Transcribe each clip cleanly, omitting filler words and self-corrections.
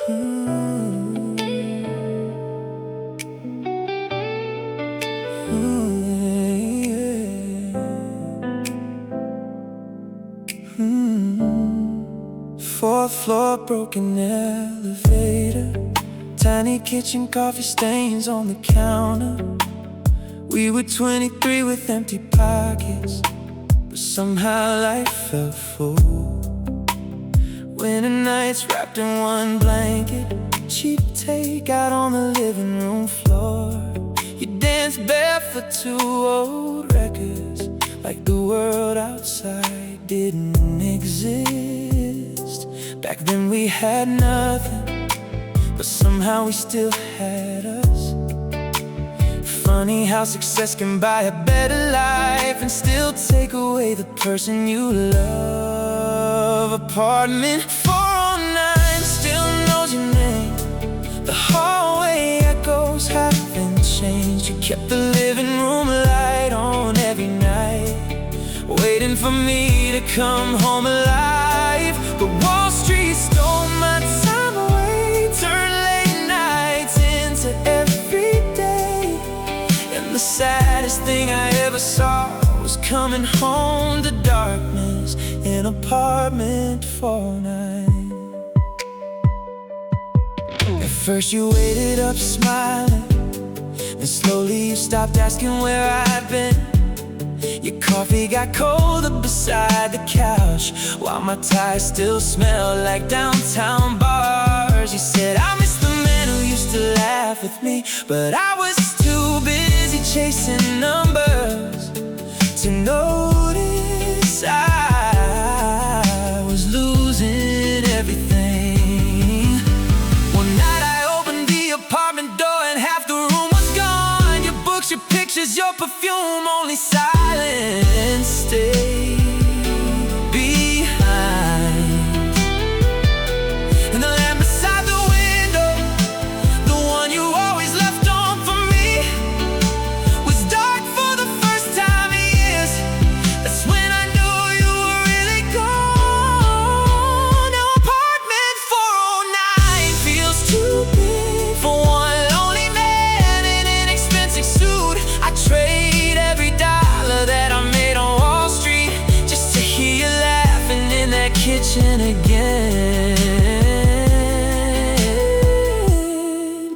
Mm. Fourth floor, broken elevator, tiny kitchen, coffee stains on the counter. We were 23 with empty pockets, but somehow life felt full. Winter nights wrapped in one blanket, cheap takeout on the living room floor. You danced barefoot to old records, like the world outside didn't exist. Back then we had nothing, but somehow we still had us. Funny how success can buy a better life and still take away the person you love. Apartment 409 still knows your name. The hallway echoes haven't changed. You kept the living room light on every night, waiting for me to come home alive. But Wall Street stole my time away, turned late nights into every day. And the saddest thing I ever saw was coming home to darkness in apartment 409. At first you waited up smiling, then slowly you stopped asking where I'd been. Your coffee got colder beside the couch, while my ties still smell like downtown bars. You said I miss the man who used to laugh with me, but I was too busy chasing numbers to notice I was losing everything. One night I opened the apartment door and half the room was gone. Your books, your pictures, your perfume, only silence stayed behind. And the lamp beside the window, the one you always left on for me, was dark for the first time in years. That's when I knew you were really gone. Now apartment 409 feels too big for one lonely man in an expensive suit. I trade every dollar that I made on Wall Street just to hear you laughing in that kitchen again.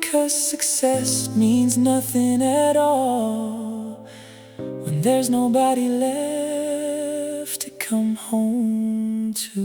'Cause success means nothing at all when there's nobody left to come home to.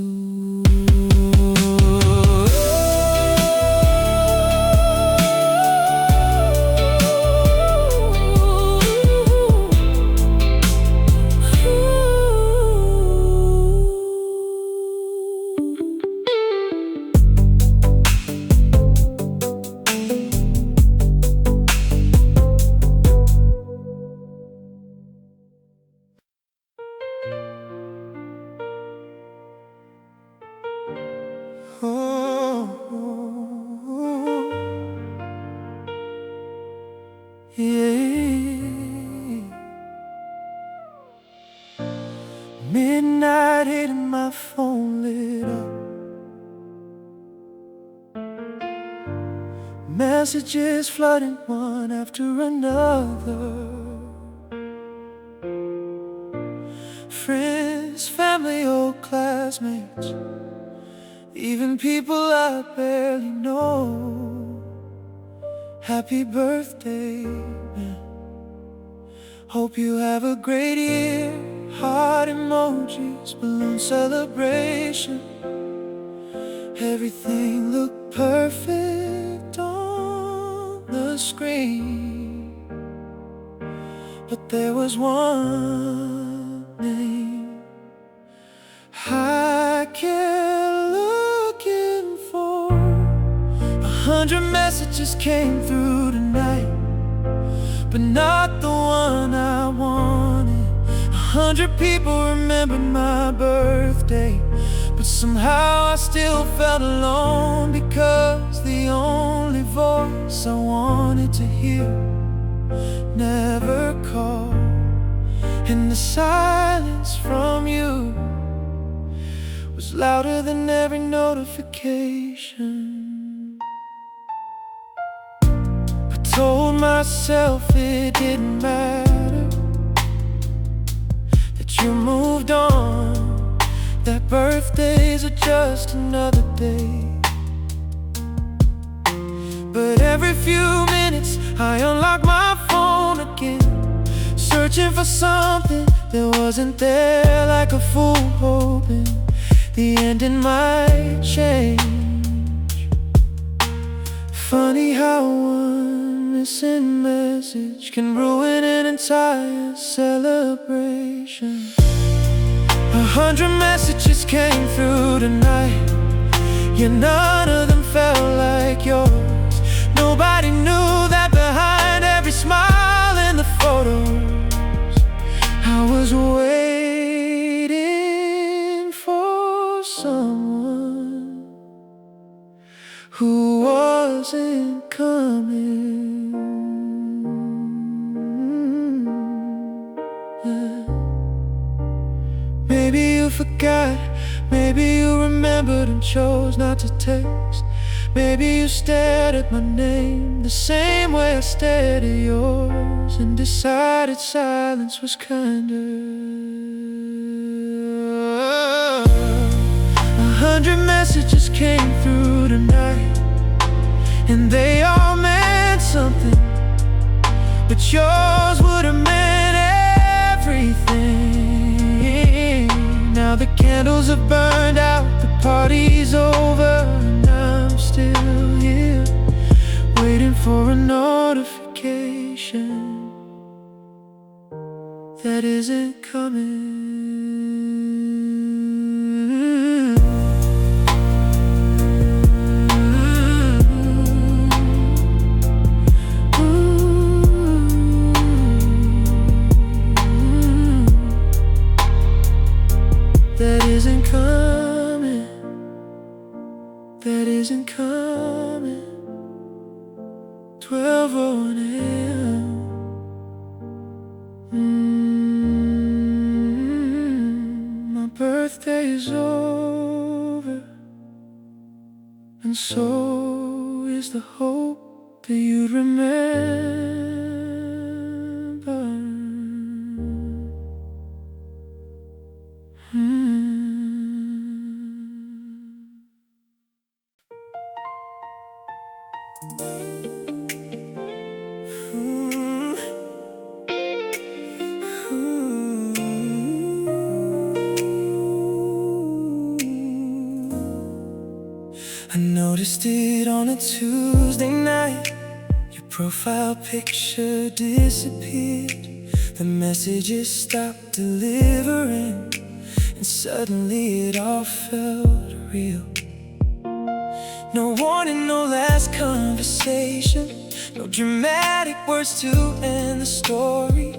Midnight hit and my phone lit up. Messages flooding one after another. Friends, family, old classmates, even people I barely know. Happy birthday, man. Hope you have a great year. Heart emojis, balloon celebration. Everything looked perfect on the screen, but there was one name I kept looking for. 100 messages came through tonight, but not the one I wanted. 100 people remembered my birthday, but somehow I still felt alone, because the only voice I wanted to hear never called. And the silence from you was louder than every notification. told myself it didn't matter, that you moved on, that birthdays are just another day. But every few minutes I unlock my phone again, searching for something that wasn't there, like a fool hoping the ending might change. Funny how one missing message can ruin an entire celebration. 100 messages came through tonight, yet none of them felt like yours. Nobody knew that behind every smile in the photos, I was waiting for someone who wasn't coming. Maybe you forgot, maybe you remembered and chose not to text. Maybe you stared at my name the same way I stared at yours, and decided silence was kinder. 100 messages came through tonight, and they all meant something, but yours would have meant everything. Now the candles have burned out, the party's over, and I'm still here, waiting for a notification that isn't coming. That isn't coming, that isn't coming. 12:01 a.m. My birthday is over, and so is the hope that you'd remember. I noticed it on a Tuesday night. Your profile picture disappeared, the messages stopped delivering, and suddenly it all felt real. No warning, no last conversation, no dramatic words to end the story,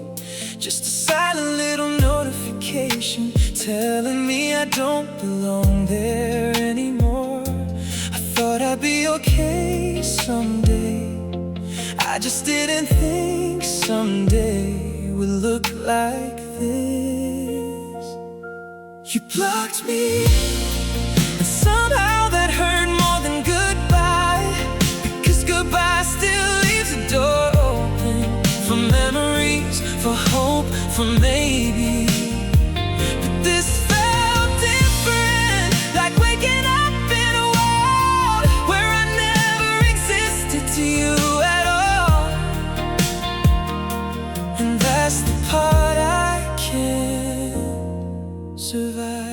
just a silent little notification telling me I don't belong there anymore. I thought I'd be okay someday, I just didn't think someday would look like this. You blocked me, and somehow that hurt more than goodbye, because goodbye still leaves the door open for memories, for hope, for maybe. But this felt different, like waking up in a world where I never existed to you at all. And that's the part I can't survive.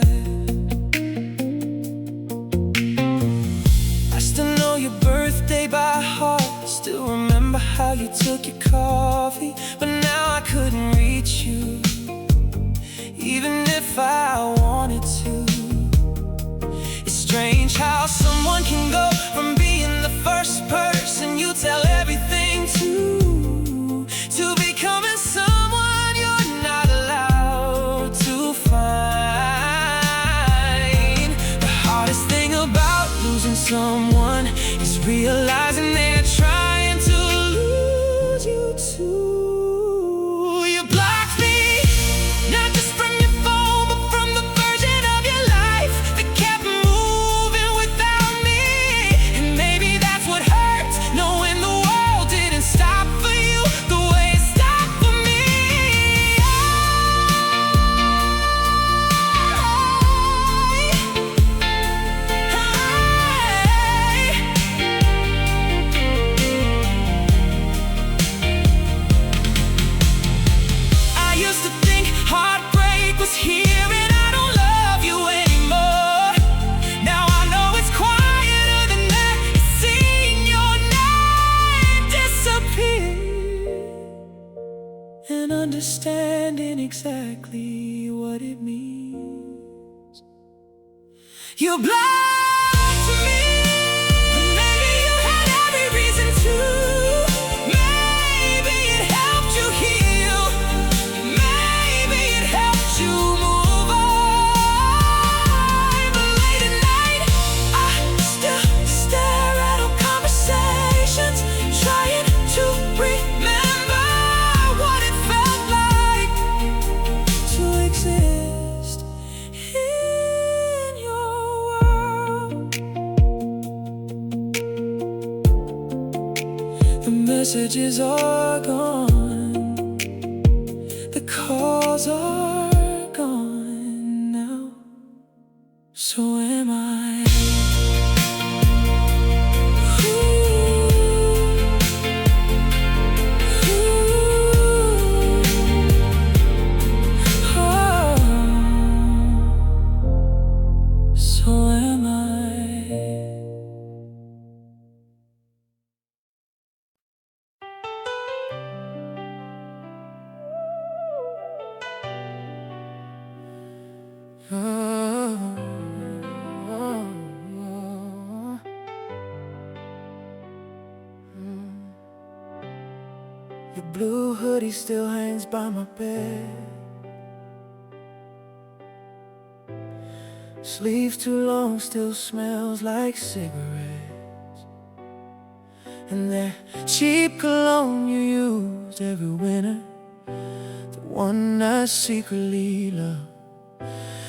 Your birthday by heart, still remember how you took your coffee, but now I couldn't reach you, even if I wanted to. It's strange how someone can go from being the first person you tell everything to becoming someone you're not allowed to find. The hardest thing about losing someone is realizing they're trying to lose you too. You blocked me, not just from your phone, but from the version of your life that kept moving without me. And maybe that's what hurts, knowing the world didn't stop exactly what it means. You blind to me, but maybe you had every reason to. Maybe it helped you heal. Maybe it helped you move on. But late at night, I still stare at old conversations, trying to remember what it felt like to exist in your world. The messages are gone, the calls are gone now. So am I. So am I. Your blue hoodie still hangs by my bed. Sleeves too long, still smells like cigarettes. And that cheap cologne you used every winter, the one I secretly love.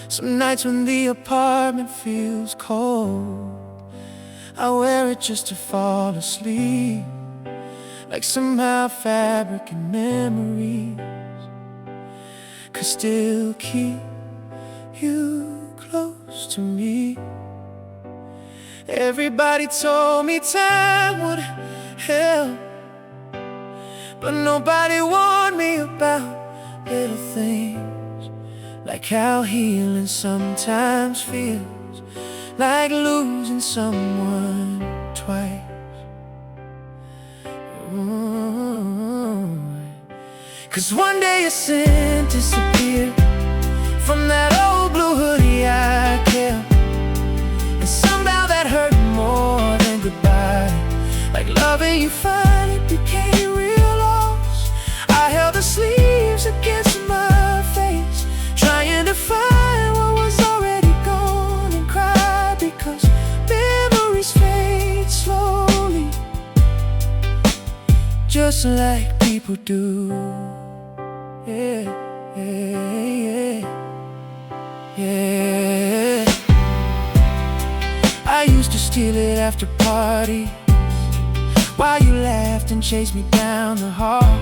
Some nights when the apartment feels cold, I wear it just to fall asleep. Like somehow fabric and memories could still keep you close to me. Everybody told me time would help, but nobody warned me about little things, like how healing sometimes feels like losing someone twice. Cause one day your scent disappeared from that old blue hoodie I kept, and somehow that hurt more than goodbye. Like loving you finally became real loss. I held the sleeves against my face, trying to find what was already gone, and cried because memories fade slowly, just like people do. Yeah, yeah, yeah, yeah. I used to steal it after parties, while you laughed and chased me down the hall.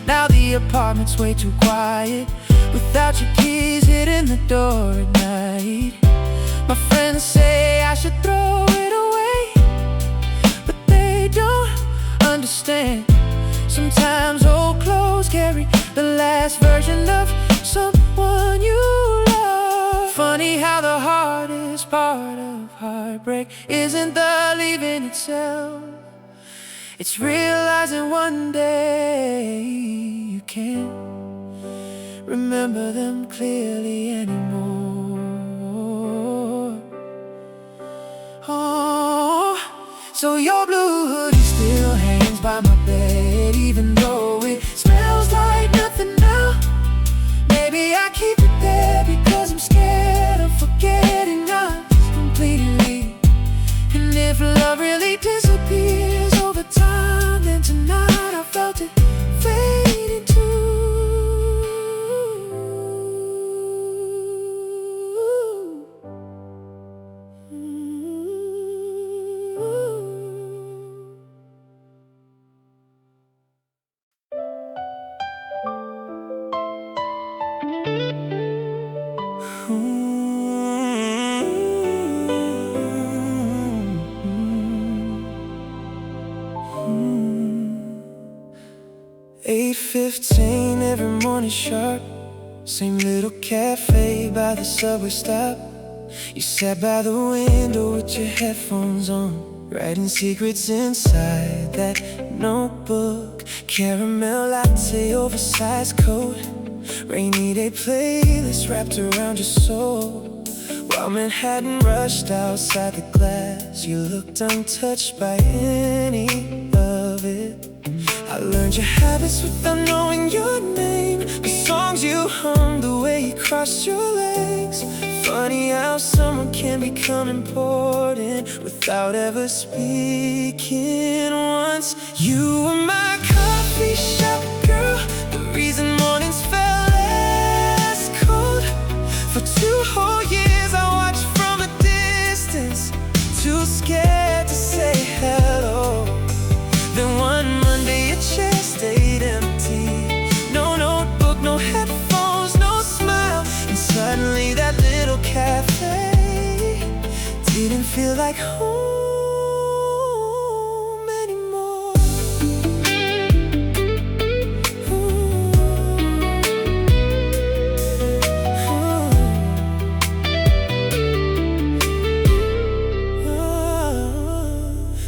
Now the apartment's way too quiet, without your keys hitting the door at night. My friends say I should throw it away, but they don't understand. Sometimes old clothes carry the last version of someone you love. Funny how the hardest part of heartbreak isn't the leaving itself, it's realizing one day you can't remember them clearly anymore. Oh, so your blue hoodie still hangs by my bed, even though it smells like nothing now. Maybe I keep it there because I'm scared of forgetting us completely. And if love really disappears over time, then tonight I felt it fading too. "8:15 every morning sharp, same little cafe by the subway stop. You sat by the window with your headphones on, writing secrets inside that notebook. Caramel latte, oversized coat, Rainy day playlist wrapped around your soul, while Manhattan rushed outside the glass. You looked untouched by any of it. I learned your habits without knowing your name, the songs you hummed, the way you crossed your legs. Funny how someone can become important without ever speaking once. You were my coffee shop girl, the reason mornings felt less cold. For 2 whole years I watched from a distance, too scared to say hello. Then one Monday your chair stayed empty, no notebook, no headphones, no smile. And suddenly that little cafe didn't feel like home anymore.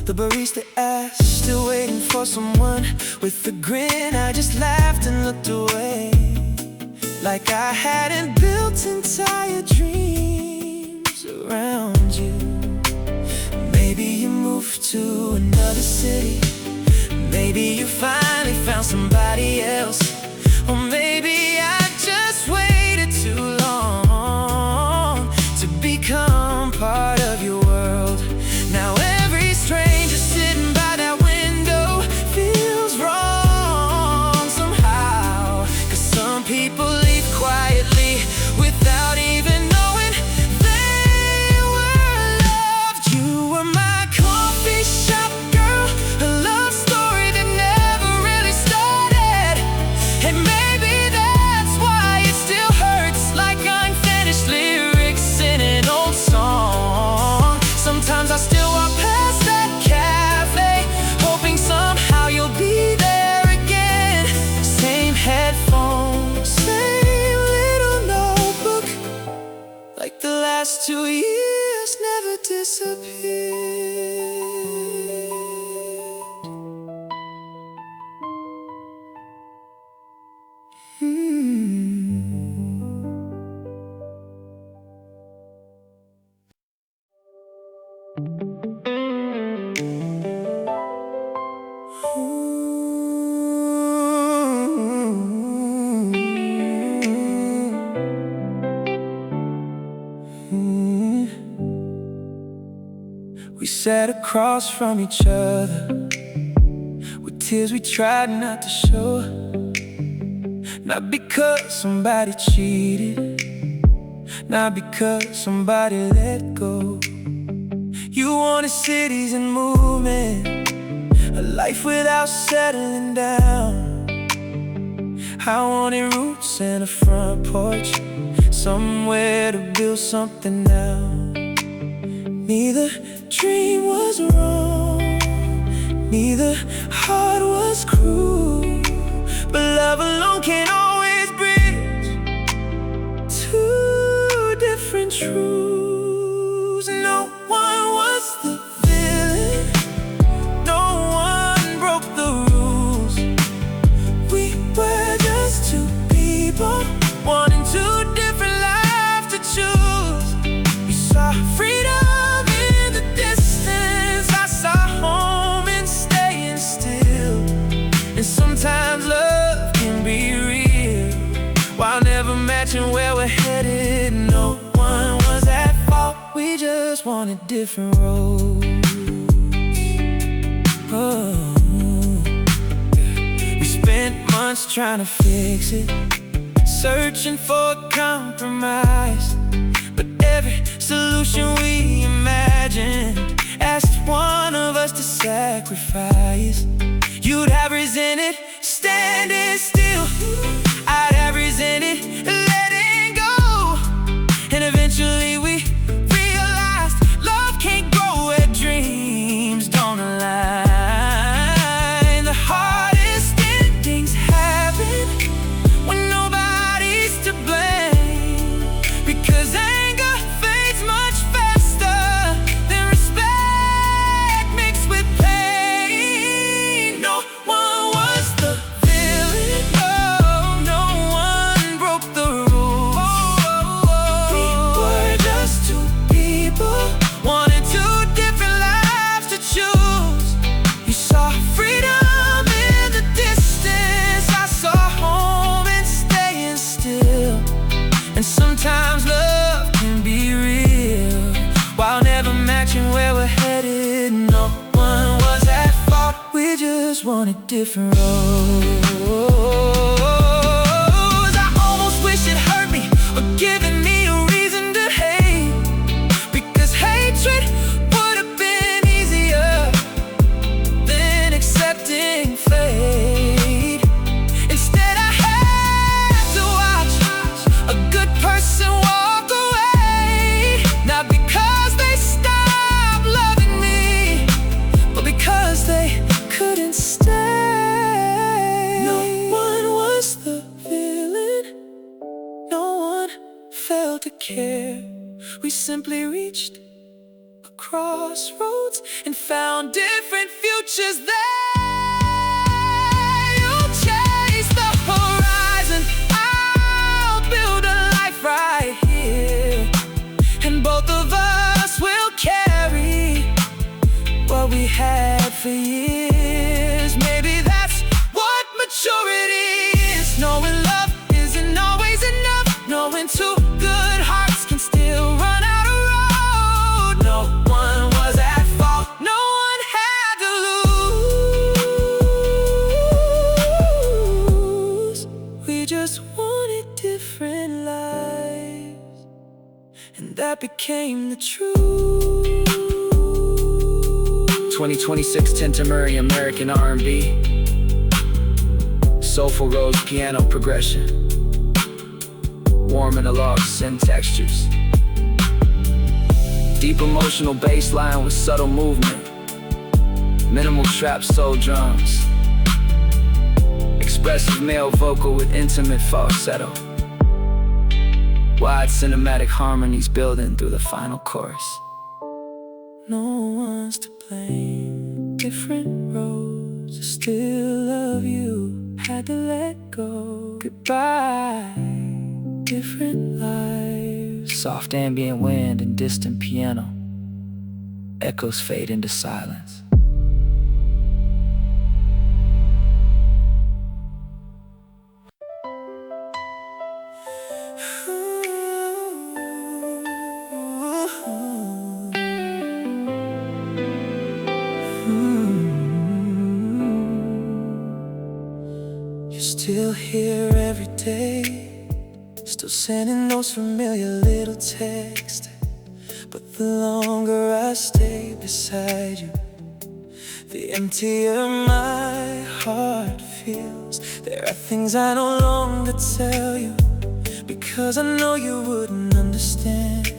The barista asked, still waiting for someone. With a grin I just laughed and looked away, like I hadn't built entire dreams around you. Maybe you moved to another city, maybe you finally found somebody else, or maybe I just waited too long to become part of your world. Now every stranger sitting by that window feels wrong somehow, 'cause some people leave quietly without even knowing they were loved. You were my coffee shop girl, a love story that never really started. And maybe that's why it still hurts like unfinished lyrics in an old song. Sometimes I still walk past that cafe, hoping somehow you'll be there again. Same headphones, same little notebook, like the last 2 years never disappeared. We sat across from each other with tears we tried not to show. Not because somebody cheated, not because somebody let go. You wanted cities and movement, a life without settling down. I wanted roots and a front porch, somewhere to build something now. Neither dream was wrong, neither heart was cruel, but love alone can't always bridge 2 different truths. No one was the villain, no one broke the rules. We were just 2 people wanting 2 different lives to choose. We saw freedom in the distance, I saw home in staying still. And sometimes love can be real while never matching where we're headed. No one was at fault, we just wanted different roads. Oh. We spent months trying to fix it, searching for a compromise, but every solution we imagined asked one of us to sacrifice. You'd have resented standing still, I'd have resented letting go. And eventually we realized love can't grow where dreams don't align. The hardest endings happen when nobody's to blame, because anger fades much faster than respect mixed with pain. No one was the villain, oh get it. No one was at fault, we just wanted different roads. I almost wish it hurt me or given me a reason to hate, because hatred would have been easier than accepting fate. Instead I had to watch a good person walk away, not because they stopped loving me, but because they couldn't stay. No one was the villain, no one felt to care. We simply reached a crossroads and found different futures there. You'll chase the horizon, I'll build a life right here, and both of us will carry what we had for years. Maybe that's what maturity is, knowing love isn't always enough, knowing two good hearts can still run out a road. No one was at fault, no one had to lose. We just wanted different lives, and that became the truth. 2026 Tinta Murray American R&B. Soulful rose piano progression, warm interlocks and textures. Deep emotional bass line with subtle movement. Minimal trap soul drums. Expressive male vocal with intimate falsetto. Wide cinematic harmonies building through the final chorus. No one's to blame, different roads. I still love you, had to let go. Goodbye, different lives. Soft ambient wind and distant piano. Echoes fade into silence. You're still here every day, still sending those familiar little texts. But the longer I stay beside you, the emptier my heart feels. There are things I no longer tell you, because I know you wouldn't understand.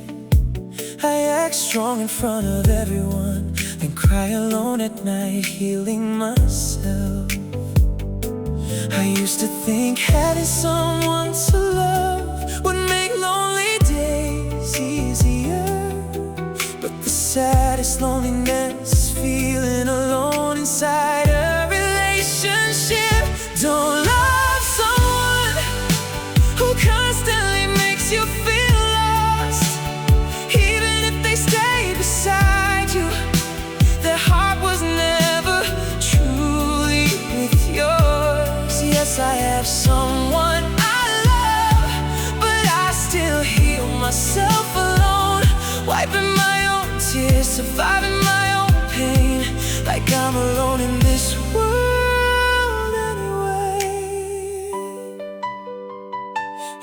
I act strong in front of everyone, then cry alone at night, healing myself. I used to think having someone to love would make lonely days easier, but the saddest loneliness is feeling alone inside a relationship. Don't love someone who constantly makes you feel lost. Even if they stay beside you, their heart was never truly with yours. Yes, I have someone I love, but I still heal myself alone, wiping my own tears, surviving my own pain, like I'm alone in this world anyway.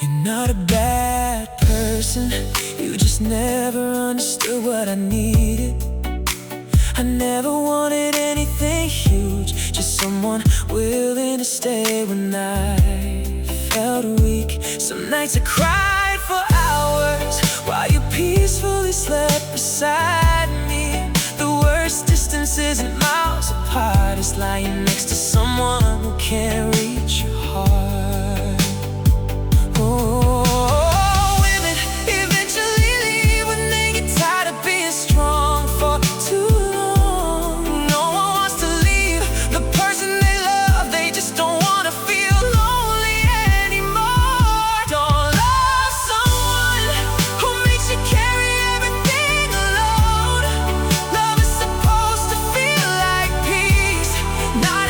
You're not a bad person, you just never understood what I needed. I never wanted anything huge, just someone willing to stay when I felt weak. Some nights I cried for hours while you peacefully slept beside me. The worst distance isn't miles apart, it's lying next to someone who can't reach your heart. Oh, women eventually leave when they get tired of being strong for too long. No one wants to leave the person they love, they just don't want to feel lonely anymore. Don't love someone who makes you carry everything alone. Love is supposed to feel like peace, not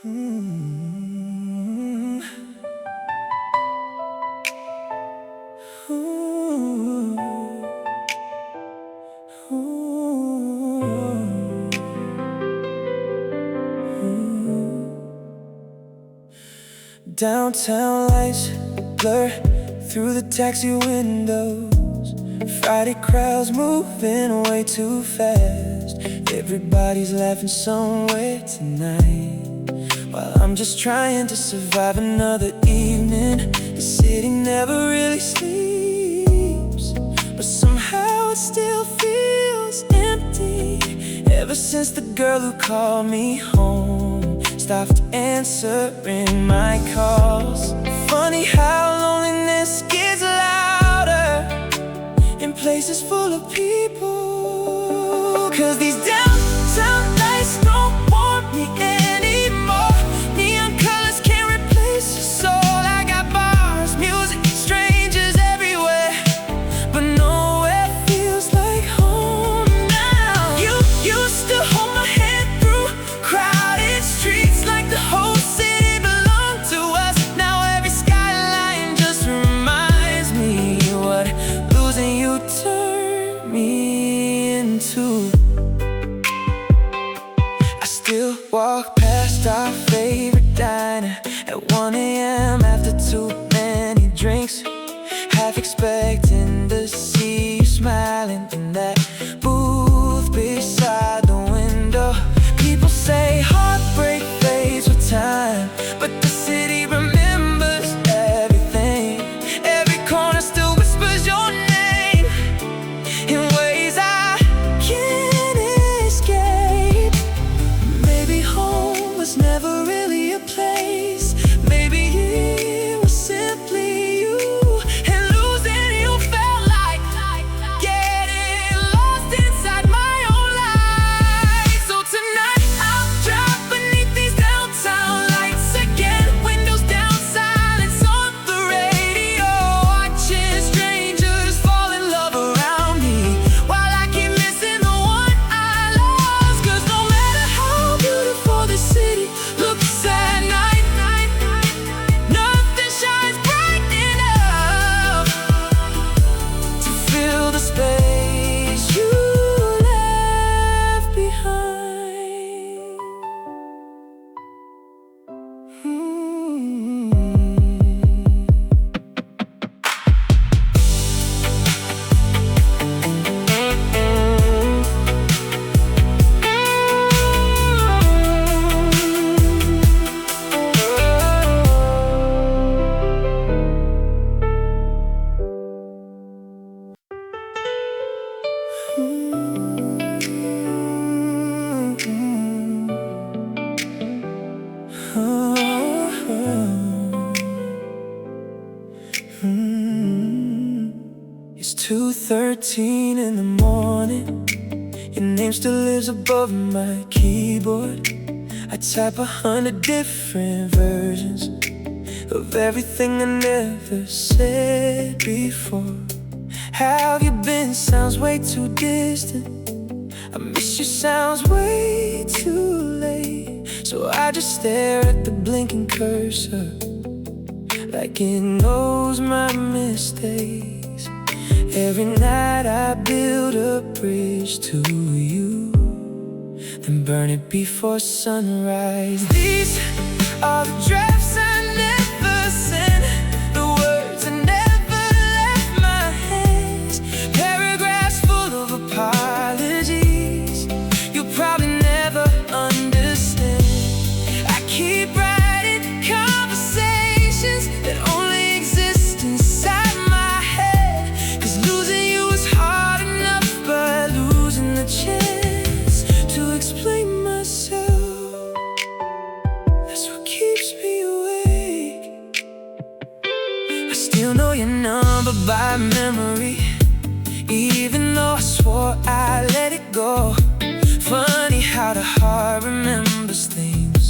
Mm. Ooh. Ooh. Ooh. Downtown lights blur through the taxi windows. Friday crowds moving way too fast. Everybody's laughing somewhere tonight, while I'm just trying to survive another evening. The city never really sleeps, but somehow it still feels empty. Ever since the girl who called me home stopped answering my calls. Funny how loneliness gets louder in places full of people. 'Cause these downtown lights don't want me anymore. Neon colors can't replace your soul. I got bars, music, strangers everywhere, but nowhere feels like home now. You used to hold my hand through crowded streets like the whole city belonged to us. Now every skyline just reminds me what losing you turned me into. I still walk past our favorite diner at 1 a.m. after too many drinks, half expecting to see you smiling in that booth beside the window. People say heartbreak fades with time, but the city remembers everything. Every corner still whispers your name in ways I can't escape. Maybe home was never really a place. Maybe it was simply you, and losing you felt like getting lost inside my own life. So tonight I'll drive beneath these downtown lights again. Windows down, silence on the radio, watching strangers fall in love around me, while I keep missing the one I lost. 'Cause no matter how beautiful this city looks at night, nothing shines bright enough to fill the space you left behind. It's 2:13 in the morning. Your name still lives above my keyboard. I type 100 different versions of everything I never said before. How have you been? Sounds way too distant. I miss you, sounds way too late. So I just stare at the blinking cursor, like it knows my mistakes. Every night I build a bridge to you, then burn it before sunrise. These are the drafts I never sent, the words I never left my hands, paragraphs full of apologies you'll probably never understand. I keep writing conversations that only exist inside my head, 'cause losing you was hard enough, but losing the chance to explain myself, that's what keeps me awake. I still know your number by memory, even though I swore I let it go. Funny how the heart remembers things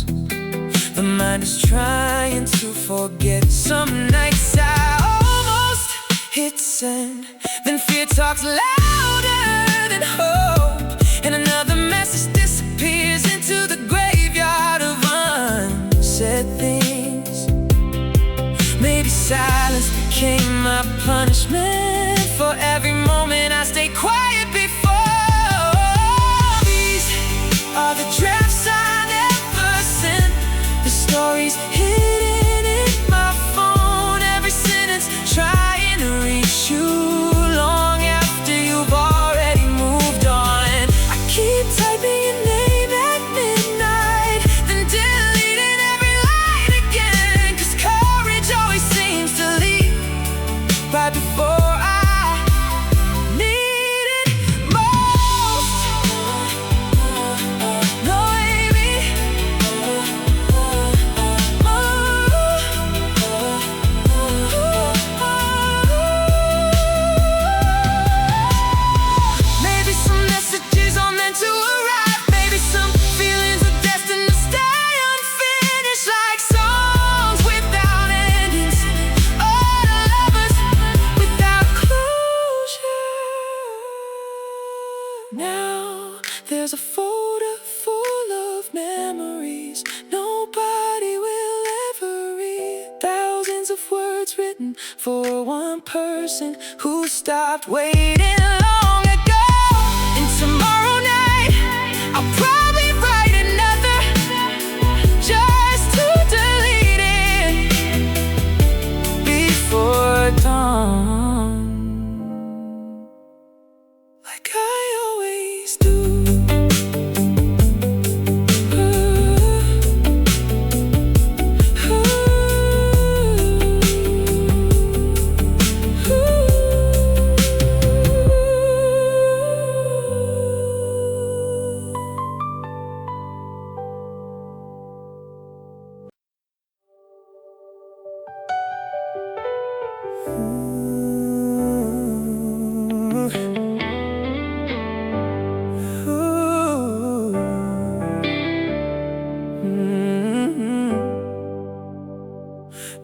the mind is trying to forget. Some nights I almost hit send, then fear talks louder than hope, and another message disappears into the graveyard of became my punishment for every moment I stayed quiet before. These are the drafts I never sent, the stories hidden in my phone, every sentence trying to reach you long after you've already moved on. I keep typing your name at midnight, then deleting every line again, 'cause courage always seems to leave right before I need it most. No, baby, maybe some messages are meant to arrive, maybe some feelings are destined to stay unfinished, like songs without endings, or lovers without closure. Now there's a folder full of memories nobody will ever read, thousands of words written for one person who stopped waiting long ago. And tomorrow night I'll probably write another, just to delete it before dawn, like I always do.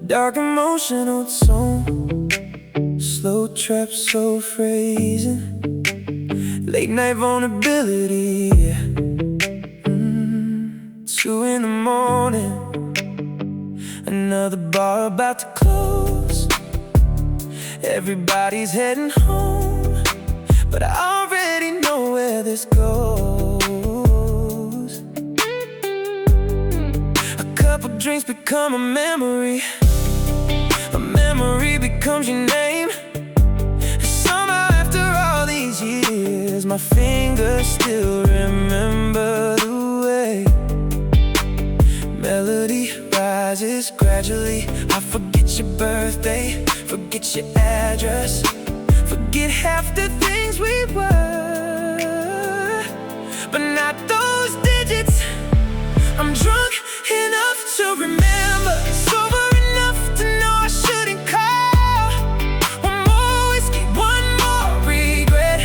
Dark emotional tone, slow trap soul phrasing, late night vulnerability, 2 in the morning, another bar about to close, everybody's heading home, but I already know where this goes. A couple drinks become a memory becomes your name, and somehow after all these years my fingers still remember the way melody rises gradually. I forget your birthday, forget your address, forget half the things we were, but not those digits. I'm drunk enough to remember, sober enough to know I shouldn't call. One more whiskey, one more regret,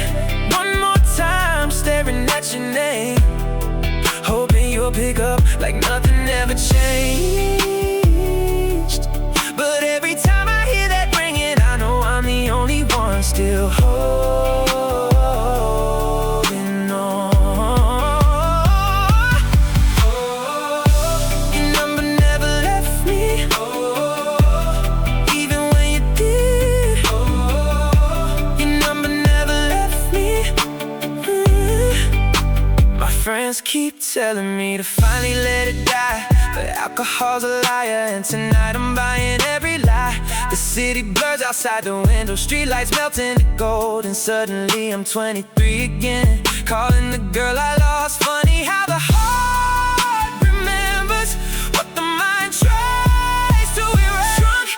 one more time staring at your name, hoping you'll pick up like nothing ever changed. But every time I hear that ringing, I know I'm the only one still holding on. Your number never left me, even when you did. Your number never left me. My friends keep telling me to finally let it die, but alcohol's a liar, and tonight I'm buying every lie. The city blurs outside the window, streetlights melt into gold, and suddenly I'm 23 again, calling the girl I lost. Funny how the heart remembers what the mind tries to erase. Drunk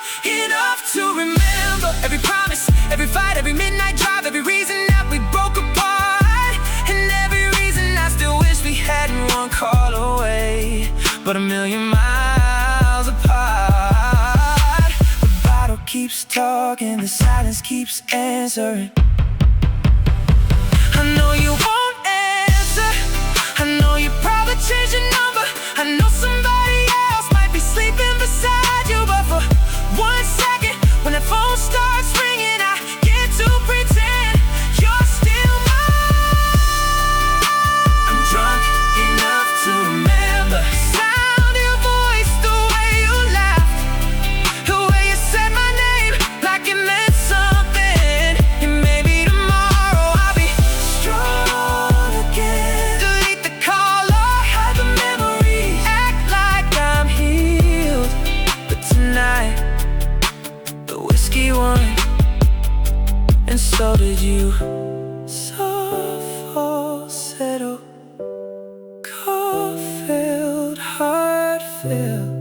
enough to remember every promise, every fight, every midnight drive, every reason that we broke apart, and every reason I still wish we hadn't one call away, but a million miles apart. The bottle keeps talking, the silence keeps answering. I know you won't answer, I know you probably changed your number, I know somebody else might be sleeping beside you, but for 1 second, when the phone starts ringing, I get to pretend you're still mine. I'm drunk enough to remember sound of your voice, the way you laughed, the way you said my name like feel.